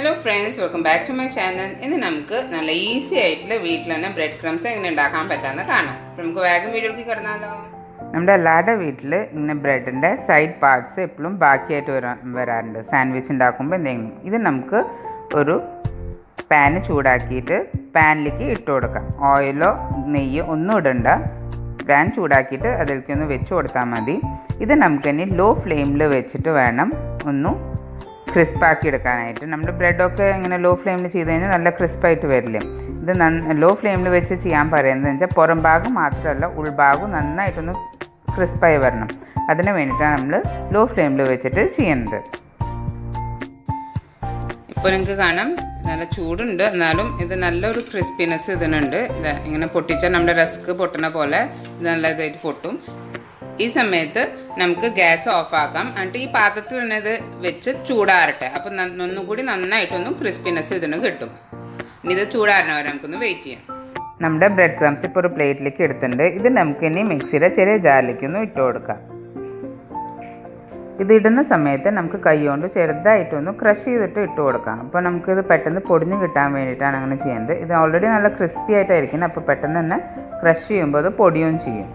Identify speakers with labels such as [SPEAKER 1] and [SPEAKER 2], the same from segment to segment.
[SPEAKER 1] Hello friends, welcome back to my channel. In the namku nalla easy aayittulla veetlana bread crumbs engane undakkan pattanna kaanam. Namukku vegam video ku kadnalo. Nammada ellada veettil ingane bread inde side parts eppolum baakiyayittu vararundu sandwich undakkumbo endengum. Idu namukku oru pan choodakkittu pan like ittu kodukam. Oil o നെയ്യ് ഒന്നും ഇടണ്ട. pan ചൂടാക്കിയിട്ട് അതിലേക്ക് ഒന്ന് വെച്ച് കൊടുത്താൽ മതി. ഇത് നമുക്കിനി ലോ ഫ്ലെയിമിൽ വെച്ചിട്ട് വേണം ഒന്ന് ക്രിസ്പ് ആക്കി എടുക്കാനായിട്ട്. നമ്മുടെ ബ്രെഡൊക്കെ ഇങ്ങനെ ലോ ഫ്ലെയിമിൽ ചെയ്ത് കഴിഞ്ഞാൽ നല്ല ക്രിസ്പായിട്ട് വരില്ലേ. ഇത് ലോ ഫ്ലെയിമിൽ വെച്ച് ചെയ്യാൻ പറയുന്നത് വെച്ചാൽ പുറം ഭാഗം മാത്രമല്ല ഉൾഭാഗം നന്നായിട്ടൊന്ന് ക്രിസ്പായി വരണം. അതിന് വേണ്ടിയിട്ടാണ് നമ്മൾ ലോ ഫ്ലെയിമിൽ വെച്ചിട്ട് ചെയ്യുന്നത്. ഇപ്പോൾ നിങ്ങൾക്ക് കാണാം നല്ല ചൂടുണ്ട്, എന്നാലും ഇത് നല്ലൊരു ക്രിസ്പിനെസ് ഇതിനുണ്ട്. ഇങ്ങനെ പൊട്ടിച്ചാൽ നമ്മുടെ റസ്ക് പൊട്ടുന്ന പോലെ ഇത് നല്ല ഇതായിട്ട് പൊട്ടും. ഈ സമയത്ത് നമുക്ക് ഗ്യാസ് ഓഫ് ആക്കാം. എന്നിട്ട് ഈ പാത്രത്തിൽ തന്നെ ഇത് വെച്ച് ചൂടാറട്ടെ. അപ്പം ഒന്നുകൂടി നന്നായിട്ടൊന്നും ക്രിസ്പിനെസ് ഇതിന് കിട്ടും. ഇനി ഇത് ചൂടാറണ വരെ നമുക്കൊന്ന് വെയിറ്റ് ചെയ്യാം. നമ്മുടെ ബ്രെഡ് ക്രംസ് ഇപ്പോൾ ഒരു പ്ലേറ്റിലേക്ക് എടുത്തിട്ടുണ്ട്. ഇത് നമുക്കിനി മിക്സിയുടെ ചെറിയ ജാറിലേക്കൊന്ന് ഇട്ട് കൊടുക്കാം. ഇത് ഇടുന്ന സമയത്ത് നമുക്ക് കൈ കൊണ്ട് ചെറുതായിട്ടൊന്ന് ക്രഷ് ചെയ്തിട്ട് ഇട്ട് കൊടുക്കാം. അപ്പോൾ നമുക്കിത് പെട്ടെന്ന് പൊടിഞ്ഞ് കിട്ടാൻ വേണ്ടിയിട്ടാണ് അങ്ങനെ ചെയ്യുന്നത്. ഇത് ഓൾറെഡി നല്ല ക്രിസ്പി ആയിട്ടായിരിക്കുന്നത്. അപ്പോൾ പെട്ടെന്ന് തന്നെ ക്രഷ് ചെയ്യുമ്പോൾ അത് പൊടിയും ചെയ്യും.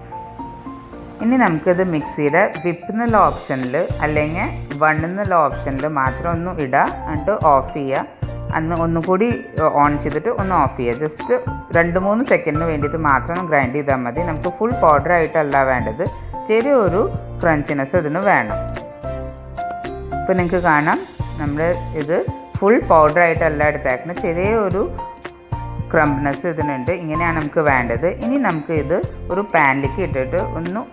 [SPEAKER 1] ഇനി നമുക്കിത് മിക്സിയുടെ വിപ്പ് എന്നുള്ള ഓപ്ഷനിൽ അല്ലെങ്കിൽ വൺ എന്നുള്ള ഓപ്ഷനിൽ മാത്രം ഒന്ന് ഇടുക, എന്നിട്ട് ഓഫ് ചെയ്യുക. ഒന്നുകൂടി ഓൺ ചെയ്തിട്ട് ഒന്ന് ഓഫ് ചെയ്യുക. ജസ്റ്റ് 2-3 സെക്കൻഡിന് വേണ്ടിയിട്ട് മാത്രം ഒന്ന് ഗ്രൈൻഡ് ചെയ്താൽ മതി. നമുക്ക് ഫുൾ പൗഡർ ആയിട്ടല്ല വേണ്ടത്, ചെറിയൊരു ക്രഞ്ചിനെസ് ഇതിന് വേണം. ഇപ്പോൾ നിങ്ങൾക്ക് കാണാം നമ്മൾ ഇത് ഫുൾ പൗഡർ ആയിട്ടല്ല എടുത്തേക്കുന്നത്, ചെറിയൊരു ക്രംബ്നെസ് ഇതിനുണ്ട്. ഇങ്ങനെയാണ് നമുക്ക് വേണ്ടത്. ഇനി നമുക്ക് ഇത് ഒരു പാനിലേക്ക് ഇട്ടിട്ട്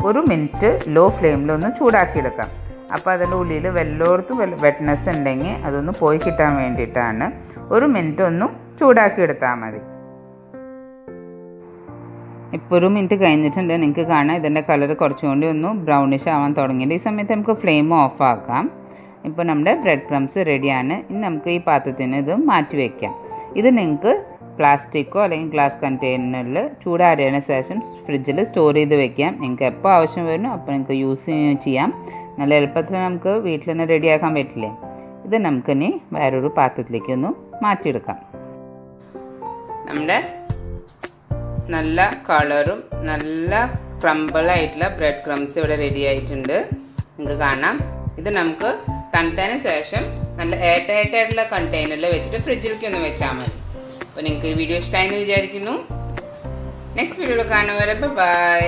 [SPEAKER 1] 1 മിനിറ്റ് ലോ ഫ്ലെയിമിൽ ഒന്ന് ചൂടാക്കിയെടുക്കാം. അപ്പോൾ അതിൻ്റെ ഉള്ളിൽ വല്ലയിടത്തും വെറ്റ്നെസ് ഉണ്ടെങ്കിൽ അതൊന്ന് പോയി കിട്ടാൻ വേണ്ടിയിട്ടാണ്. 1 മിനിറ്റ് ഒന്ന് ചൂടാക്കിയെടുത്താൽ മതി. ഇപ്പോൾ 1 മിനിറ്റ് കഴിഞ്ഞിട്ടുണ്ട്. നിങ്ങൾക്ക് കാണാം ഇതിൻ്റെ കളർ കുറച്ചുകൂടി ഒന്ന് ബ്രൗണിഷ് ആവാൻ തുടങ്ങിയിട്ട്. ഈ സമയത്ത് നമുക്ക് ഫ്ലെയിം ഓഫ് ആക്കാം. ഇപ്പോൾ നമ്മുടെ ബ്രെഡ് ക്രംസ് റെഡിയാണ്. ഇനി നമുക്ക് ഈ പാത്രത്തിന് ഇത് മാറ്റി വയ്ക്കാം. ഇത് നിങ്ങൾക്ക് പ്ലാസ്റ്റിക്കോ അല്ലെങ്കിൽ ഗ്ലാസ് കണ്ടെയ്നറിൽ ചൂടാറിയതിന് ശേഷം ഫ്രിഡ്ജിൽ സ്റ്റോർ ചെയ്ത് വെക്കാം. നിങ്ങൾക്ക് എപ്പോൾ ആവശ്യം വരുന്നു അപ്പോൾ നിങ്ങൾക്ക് യൂസ് ചെയ്യാം. നല്ല എളുപ്പത്തിൽ നമുക്ക് വീട്ടിൽ തന്നെ റെഡിയാക്കാൻ പറ്റില്ലേ. ഇത് നമുക്കിനി വേറൊരു പാത്രത്തിലേക്ക് ഒന്ന് മാറ്റിയെടുക്കാം. നമ്മുടെ നല്ല കളറും നല്ല ക്രംബിളായിട്ടുള്ള ബ്രെഡ് ക്രംസ് ഇവിടെ റെഡി ആയിട്ടുണ്ട്. നിങ്ങൾക്ക് കാണാം. ഇത് നമുക്ക് തണുത്തതിന് ശേഷം നല്ല എയർ ടൈറ്റ് ആയിട്ടുള്ള കണ്ടെയ്നറിൽ വെച്ചിട്ട് ഫ്രിഡ്ജിലേക്ക് ഒന്ന് വെച്ചാൽ മതി. അപ്പോൾ നിങ്ങൾക്ക് ഈ വീഡിയോ ഇഷ്ടമായെന്ന് വിചാരിക്കുന്നു. നെക്സ്റ്റ് വീഡിയോയിൽ കാണുന്നവരെ ബൈ.